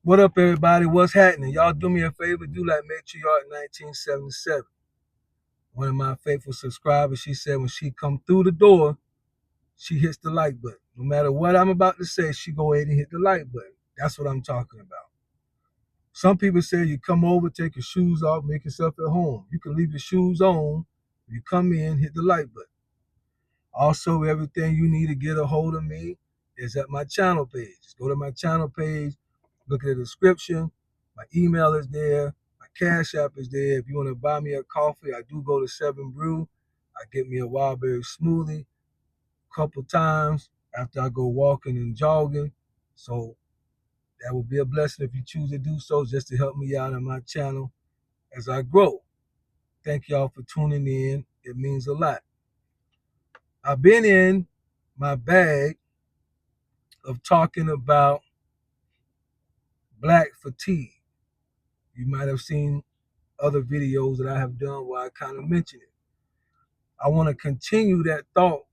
What up, everybody? What's happening? Y'all do me a favor. Do like Matriarch 1977. One of my faithful subscribers, she said when she come through the door, she hits the like button. No matter what I'm about to say, she go ahead and hit the like button. That's what I'm talking about. Some people say you come over, take your shoes off, make yourself at home. You can leave your shoes on. You come in, hit the like button. Also, everything you need to get a hold of me is at my channel page. Just go to my channel page, look at the description. My email is there. My Cash App is there. If you want to buy me a coffee, I do go to 7 Brew. I get me a wild berry smoothie a couple times after I go walking and jogging. So that would be a blessing if you choose to do so, just to help me out on my channel as I grow. Thank y'all for tuning in. It means a lot. I've been in my bag of talking about black fatigue. You might have seen other videos that I have done where I kind of mention it. I want to continue that thought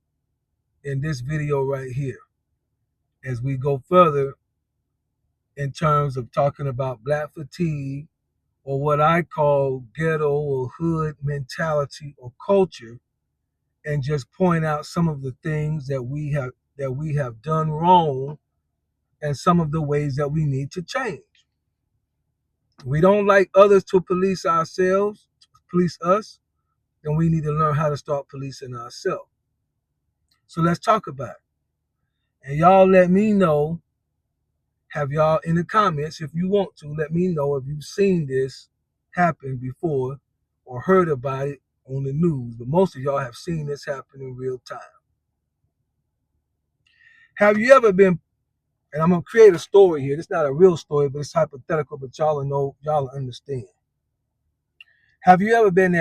in this video right here as we go further in terms of talking about black fatigue, or what I call ghetto or hood mentality or culture, and just point out some of the things that we have done wrong and some of the ways that we need to change. We don't like others to police ourselves, police us, then we need to learn how to start policing ourselves. So let's talk about it. And y'all let me know, have y'all in the comments, if you want to, let me know if you've seen this happen before or heard about it on the news. But most of y'all have seen this happen in real time. Have you ever been, and I'm going to create a story here. It's not a real story, but it's hypothetical, but y'all know, y'all understand. Have you ever been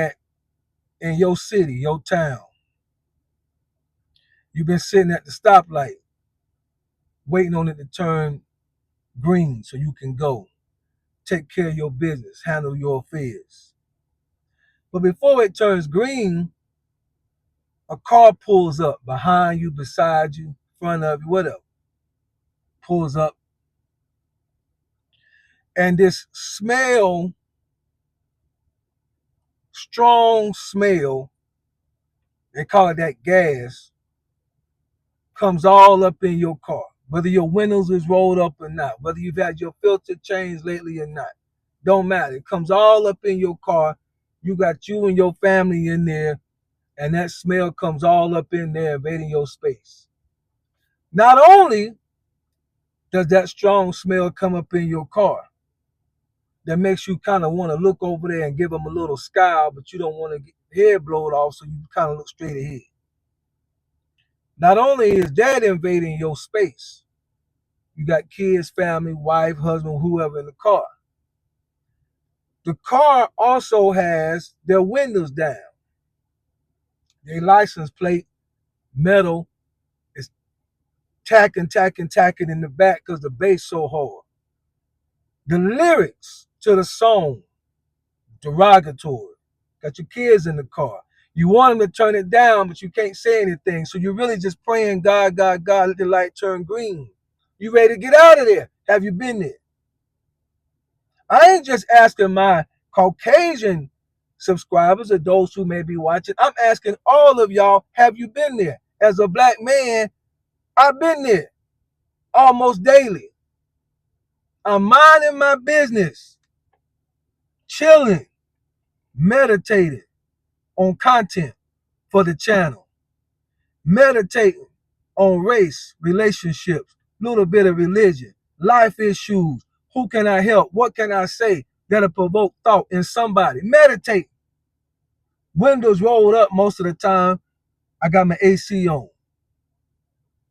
in your city, your town? You've been sitting at the stoplight, waiting on it to turn green so you can go. Take care of your business, handle your affairs. But before it turns green, a car pulls up behind you, beside you, in front of you, whatever. Pulls up. And this smell, strong smell, they call it that gas, comes all up in your car. Whether your windows is rolled up or not, whether you've had your filter changed lately or not, don't matter. It comes all up in your car. You got you and your family in there, and that smell comes all up in there, invading your space. Not only does that strong smell come up in your car, that makes you kind of want to look over there and give them a little scowl, but you don't want to get your head blown off, so you kind of look straight ahead. Not only is that invading your space, you got kids, family, wife, husband, whoever in the car. The car also has their windows down. Their license plate, metal, is tacking in the back because the bass so hard. The lyrics to the song, derogatory. Got your kids in the car. You want them to turn it down, but you can't say anything. So you're really just praying, God, God, God, let the light turn green. You ready to get out of there? Have you been there? I ain't just asking my Caucasian subscribers or those who may be watching. I'm asking all of y'all, have you been there? As a black man, I've been there almost daily. I'm minding my business, chilling, meditating on content for the channel, meditating on race, relationships, little bit of religion, life issues. Who can I help? What can I say that'll provoke thought in somebody? Meditate. Windows rolled up most of the time. I got my AC on.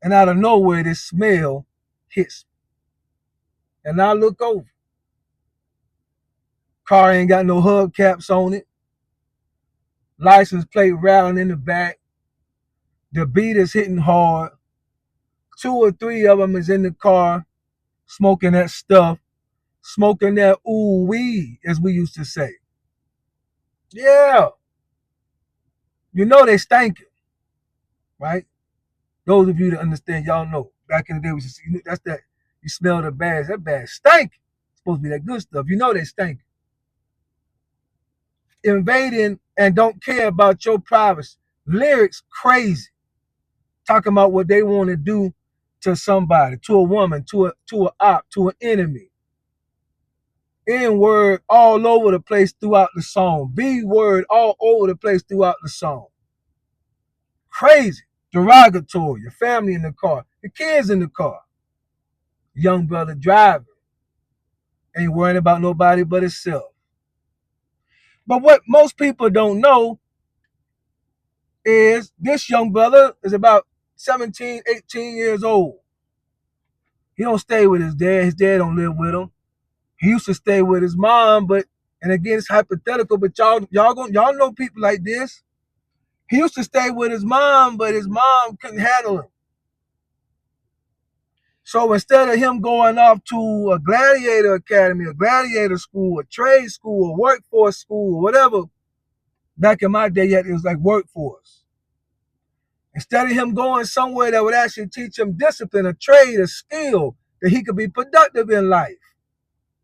And out of nowhere, this smell hits me. And I look over. Car ain't got no hubcaps on it. License plate rattling in the back. The beat is hitting hard. 2 or 3 of them is in the car smoking that stuff. Smoking that ooh weed, as we used to say. Yeah. You know they stankin', right? Those of you that understand, y'all know. Back in the day, we used to see, that's that, you smell the bags. That bag stank. Supposed to be that good stuff. You know they stink. Invading and don't care about your privacy. Lyrics crazy. Talking about what they want to do to somebody, to a woman, to a op, to an enemy. N-word all over the place throughout the song. B-word all over the place throughout the song. Crazy. Derogatory. Your family in the car. Your kids in the car. Young brother driving. Ain't worrying about nobody but himself. But what most people don't know is this young brother is about 17, 18 years old. He don't stay with his dad. His dad don't live with him. He used to stay with his mom, but and again it's hypothetical, but y'all know people like this. He used to stay with his mom, but his mom couldn't handle him. So instead of him going off to a gladiator academy, a gladiator school, a trade school, a workforce school, whatever, back in my day, it was like workforce. Instead of him going somewhere that would actually teach him discipline, a trade, a skill, that he could be productive in life.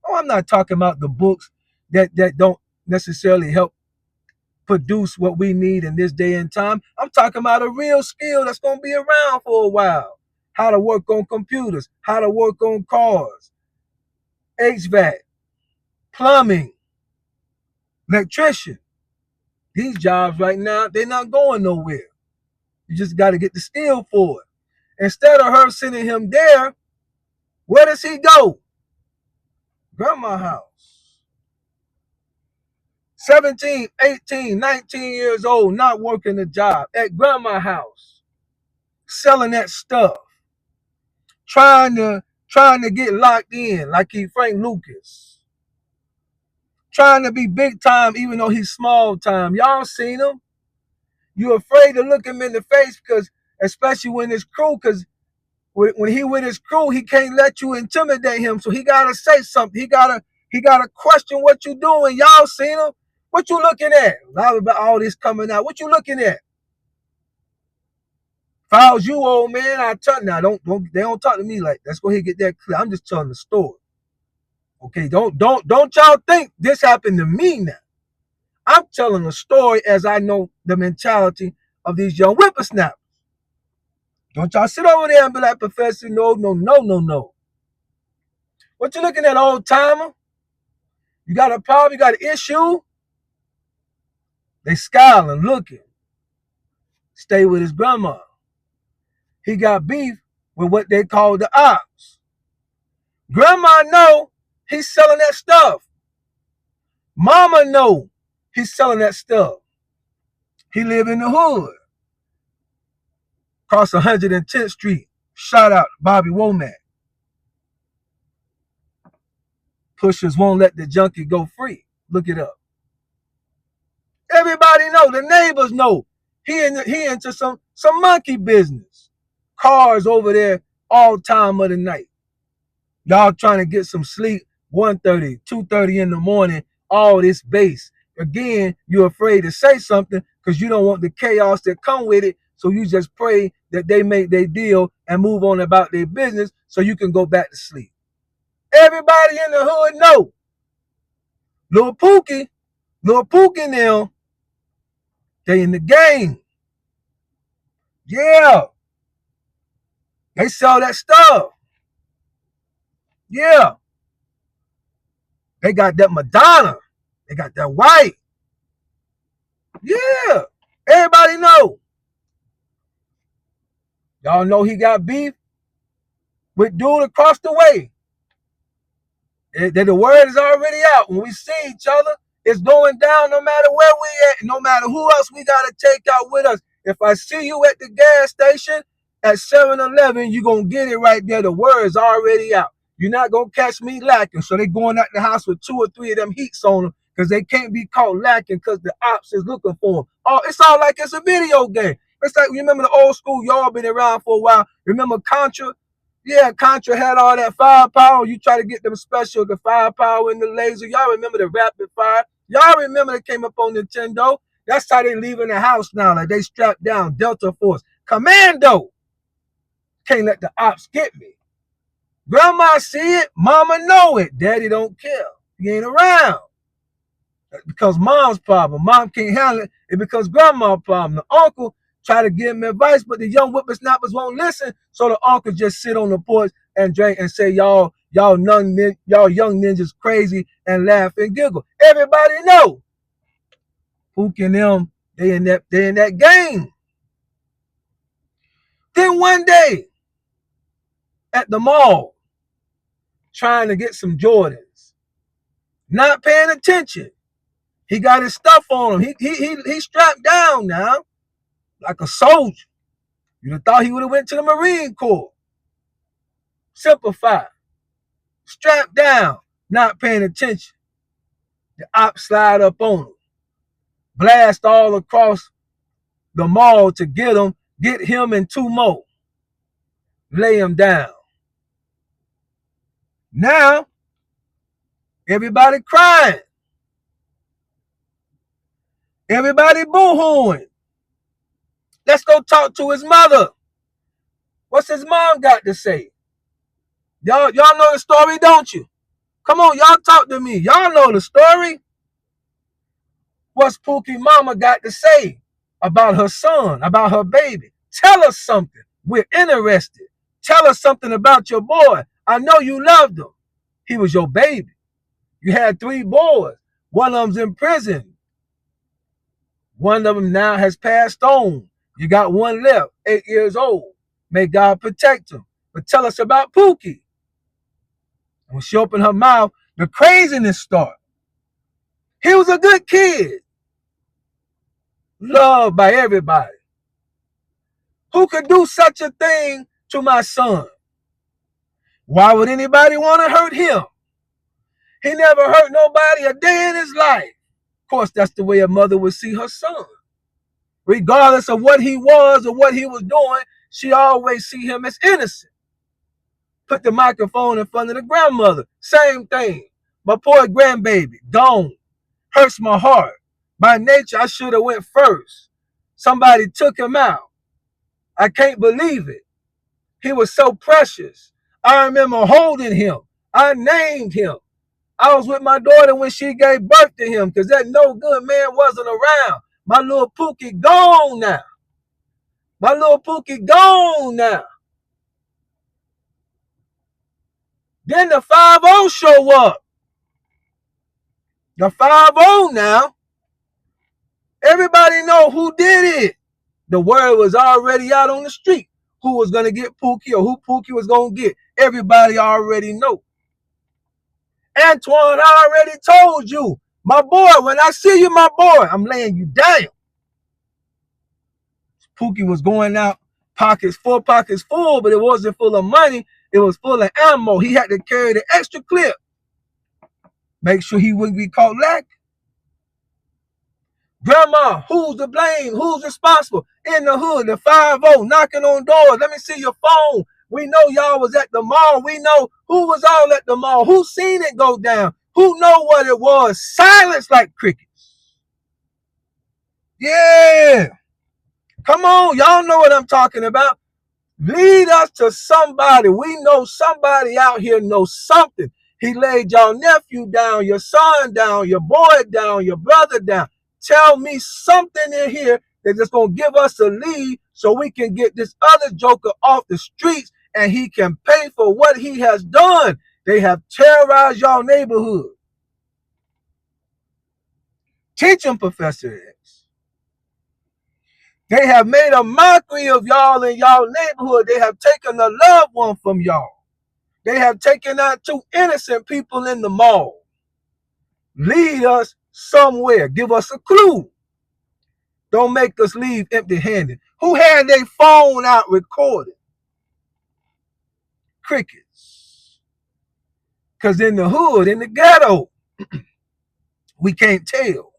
Oh, I'm not talking about the books that don't necessarily help produce what we need in this day and time. I'm talking about a real skill that's going to be around for a while. How to work on computers, how to work on cars, HVAC, plumbing, electrician. These jobs right now, they're not going nowhere. You just got to get the skill for it. Instead of her sending him there, where does he go? Grandma's house. 17, 18, 19 years old, not working a job at grandma's house, selling that stuff, trying to get locked in like he Frank Lucas, trying to be big time even though he's small time. Y'all seen him? You're afraid to look him in the face because, especially when it's crew, because when he with his crew, he can't let you intimidate him. So he gotta say something. He gotta question what you doing. Y'all seen him? What you looking at? About all this coming out. What you looking at? If I was you, old man, I tell now don't they don't talk to me like that. Let's go ahead and get that clear. I'm just telling the story. Okay, don't y'all think this happened to me now. I'm telling the story as I know the mentality of these young whippersnappers. Don't y'all sit over there and be like, Professor, no. What you looking at, old timer? You got a problem? You got an issue? They scowling, looking. Stay with his grandma. He got beef with what they call the ops. Grandma know he's selling that stuff. Mama know he's selling that stuff. He live in the hood. Across 110th Street. Shout out Bobby Womack. Pushers won't let the junkie go free. Look it up. Everybody know. The neighbors know. He into some monkey business. Cars over there all time of the night. Y'all trying to get some sleep. 1:30, 2:30 in the morning. All this bass. Again, you're afraid to say something because you don't want the chaos that come with it. So you just pray that they make their deal and move on about their business so you can go back to sleep. Everybody in the hood know. Lil Pookie now, they in the game. Yeah. They sell that stuff. Yeah. They got that Madonna. They got that white. Yeah. Everybody know. Y'all know he got beef with dude across the way. The word is already out. When we see each other, it's going down no matter where we at, no matter who else we got to take out with us. If I see you at the gas station at 7-Eleven, you're going to get it right there. The word is already out. You're not going to catch me lacking. So they going out the house with 2 or 3 of them heats on them because they can't be caught lacking because the ops is looking for them. Oh, it's all like it's a video game. It's like, remember the old school, y'all been around for a while. Remember Contra? Yeah, Contra had all that firepower. You try to get them special, the firepower and the laser. Y'all remember the rapid fire? Y'all remember they came up on Nintendo? That's how they leaving the house now. Like they strapped down, Delta Force. Commando. Can't let the ops get me. Grandma see it, mama know it. Daddy don't care. He ain't around. That's because mom's problem. Mom can't handle it. It becomes grandma's problem. The uncle try to give him advice, but the young whippersnappers won't listen. So the uncle just sit on the porch and drink and say, y'all young ninjas crazy, and laugh and giggle. Everybody know Pookie and them, they in that game. Then one day at the mall, trying to get some Jordans, not paying attention. He got his stuff on him. He strapped down now, like a soldier. You'd have thought he would have went to the Marine Corps. Simplify. Strapped down, not paying attention. The op slide up on him. Blast all across the mall to get him and two more. Lay him down. Now, everybody crying. Everybody boo-hooing. Let's go talk to his mother. What's his mom got to say? Y'all know the story, don't you? Come on, y'all talk to me. Y'all know the story. What's Pookie mama got to say about her son, about her baby? Tell us something. We're interested. Tell us something about your boy. I know you loved him. He was your baby. You had 3 boys. One of them's in prison. One of them now has passed on. You got one left, 8 years old. May God protect him. But tell us about Pookie. And when she opened her mouth, the craziness started. He was a good kid. Loved by everybody. Who could do such a thing to my son? Why would anybody want to hurt him? He never hurt nobody a day in his life. Of course, that's the way a mother would see her son. Regardless of what he was or what he was doing, she always see him as innocent. Put the microphone in front of the grandmother. Same thing. My poor grandbaby, gone. Hurts my heart. By nature, I should have went first. Somebody took him out. I can't believe it. He was so precious. I remember holding him. I named him. I was with my daughter when she gave birth to him because that no good man wasn't around. My little Pookie gone now. My little Pookie gone now. Then the 5-0 show up. The 5-0 now. Everybody know who did it. The word was already out on the street. Who was going to get Pookie or who Pookie was going to get. Everybody already know. Antoine, I already told you. My boy, when I see you, my boy, I'm laying you down. Pookie was going out, pockets full, but it wasn't full of money. It was full of ammo. He had to carry the extra clip. Make sure he wouldn't be caught lacking. Grandma, who's to blame? Who's responsible? In the hood, the 5-0, knocking on doors. Let me see your phone. We know y'all was at the mall. We know who was all at the mall. Who seen it go down? Who know what it was? Silence like crickets. Yeah. Come on, y'all know what I'm talking about. Lead us to somebody. We know somebody out here knows something. He laid your nephew down, your son down, your boy down, your brother down. Tell me something in here that's just going to give us a lead so we can get this other joker off the streets and he can pay for what he has done. They have terrorized y'all neighborhood. Teach him, Professor X. They have made a mockery of y'all in y'all neighborhood. They have taken a loved one from y'all. They have taken out 2 innocent people in the mall. Lead us somewhere. Give us a clue. Don't make us leave empty-handed. Who had their phone out recording? Crickets. Because in the hood, in the ghetto, we can't tell.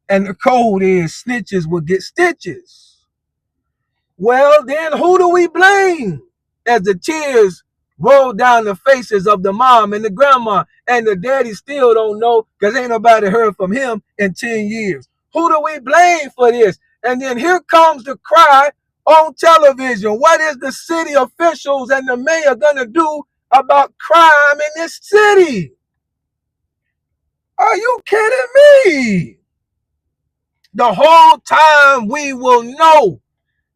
And the code is snitches will get stitches. Well, then who do we blame? As the tears roll down the faces of the mom and the grandma, and the daddy still don't know because ain't nobody heard from him in 10 years. Who do we blame for this? And then here comes the cry on television. What is the city officials and the mayor going to do about crime in this city? Are you kidding me? The whole time we will know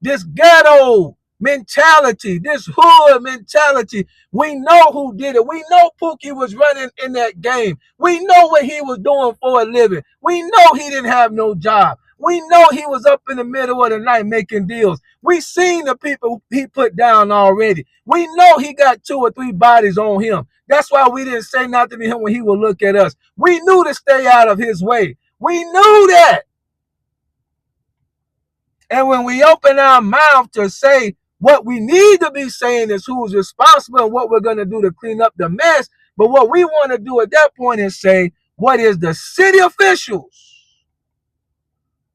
this ghetto mentality, this hood mentality. We know who did it. We know Pookie was running in that game. We know what he was doing for a living. We know he didn't have no job. We know he was up in the middle of the night making deals. We seen the people he put down already. We know he got 2 or 3 bodies on him. That's why we didn't say nothing to him when he would look at us. We knew to stay out of his way. We knew that. And when we open our mouth to say what we need to be saying is who's responsible and what we're going to do to clean up the mess. But what we want to do at that point is say, what is the city officials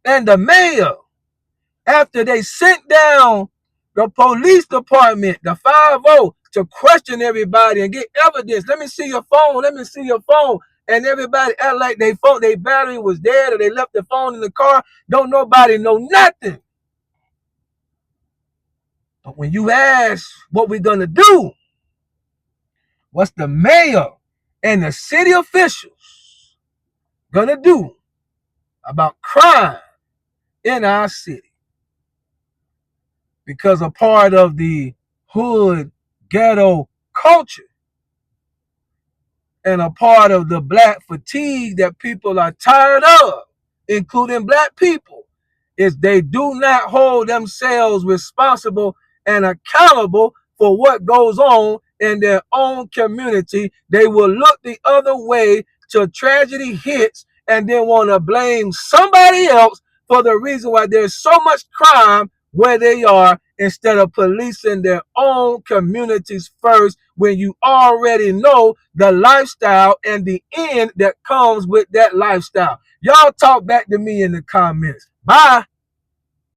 and the mayor, after they sent down the police department, the 5-0, to question everybody and get evidence. Let me see your phone. Let me see your phone. And everybody act like their battery was dead or they left the phone in the car. Don't nobody know nothing. But when you ask what we're going to do, what's the mayor and the city officials going to do about crime in our city? Because a part of the hood ghetto culture and a part of the black fatigue that people are tired of, including black people, is they do not hold themselves responsible and accountable for what goes on in their own community. They will look the other way till tragedy hits and then want to blame somebody else for the reason why there's so much crime where they are, instead of policing their own communities first, when you already know the lifestyle and the end that comes with that lifestyle. Y'all talk back to me in the comments. Bye.